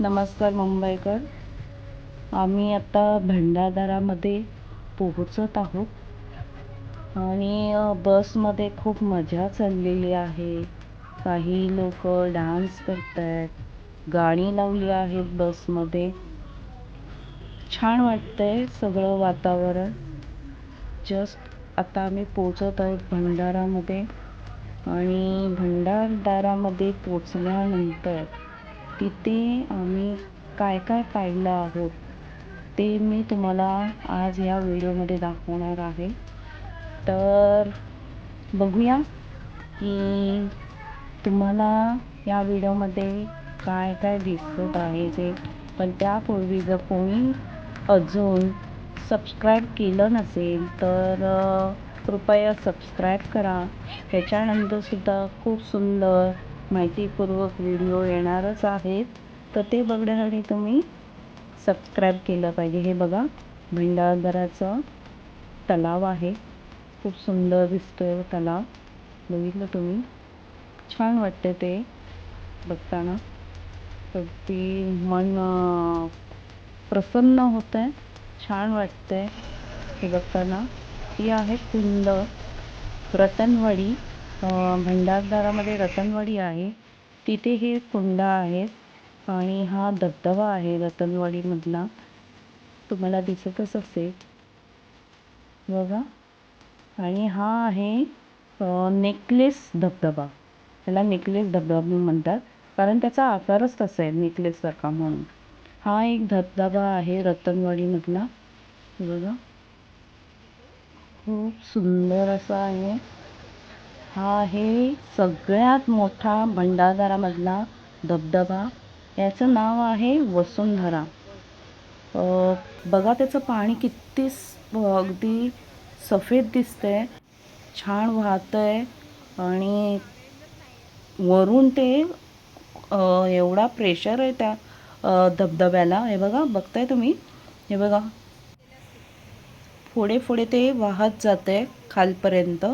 नमस्कार मुंबईकर. आम्ही आता भंडारदरामध्ये पोहोचत आहोत आणि बसमध्ये खूप मजा चाललेली आहे. काही लोक डान्स करतायत, गाणी लावली आहेत बसमध्ये. छान वाटतंय सगळं वातावरण. जस्ट आता आम्ही पोहोचत आहोत भंडारामध्ये आणि भंडारदरामध्ये पोचल्यानंतर तिथे आम्ही काय काय पाहिलं आहोत ते मी तुम्हाला आज या व्हिडिओमध्ये दाखवणार आहे. तर बघूया की तुम्हाला या व्हिडिओमध्ये काय काय दिसत आहे ते. पण त्यापूर्वी जर कोणी अजून सबस्क्राईब केलं नसेल तर कृपया सबस्क्राईब करा. ह्याच्यानंतरसुद्धा खूप सुंदर माहितीपूर्वक व्हिडिओ येणारच आहेत, तर ते बघण्यासाठी तुम्ही सबस्क्राईब केलं पाहिजे. हे बघा, भंडारदराचं तलाव आहे. खूप सुंदर दिसतोय तलाव. बघितलं तुम्ही? छान वाटतं ते बघताना. तर ते मन प्रसन्न होतंय, छान वाटतंय हे बघताना. ही आहे कुंड रतनवाडी. भंडारदरामध्ये रतनवाडी आहे, तिथे हे कुंड आहेत आणि हा धबधबा आहे रतनवाडीमधला. तुम्हाला दिसतच असेल बघा. आणि हा आहे नेकलेस धबधबा. त्याला नेकलेस धबधबा म्हणतात कारण त्याचा आकारच तसा आहे, नेकलेससारखा म्हणून. हा एक धबधबा आहे रतनवाडीमधला. बघा, खूप सुंदर असा आहे. हा आहे सगळ्यात मोठा भंडारदरामधला धबधबा. याचं नाव आहे वसुंधरा. बघा त्याचं पाणी किती अगदी सफेद दिसतंय, छान वाहतंय. आणि वरून ते एवढा प्रेशर आहे त्या धबधब्याला. हे बघा, बघताय तुम्ही? हे बघा, पुढे पुढे ते वाहत जाते खालपर्यंत.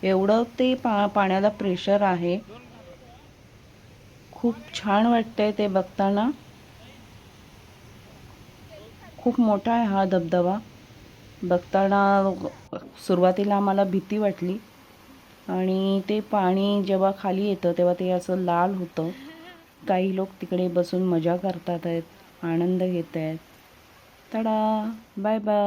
एवढं ते पाण्याला प्रेशर आहे. खूप छान वाटतंय ते बघताना. खूप मोठा आहे हा धबधबा. बघताना सुरुवातीला आम्हाला भीती वाटली आणि ते पाणी जेव्हा खाली येतं तेव्हा ते असं लाल होतं. काही लोक तिकडे बसून मजा करतात आहेत, आनंद घेत आहेत. तडा, बाय बाय.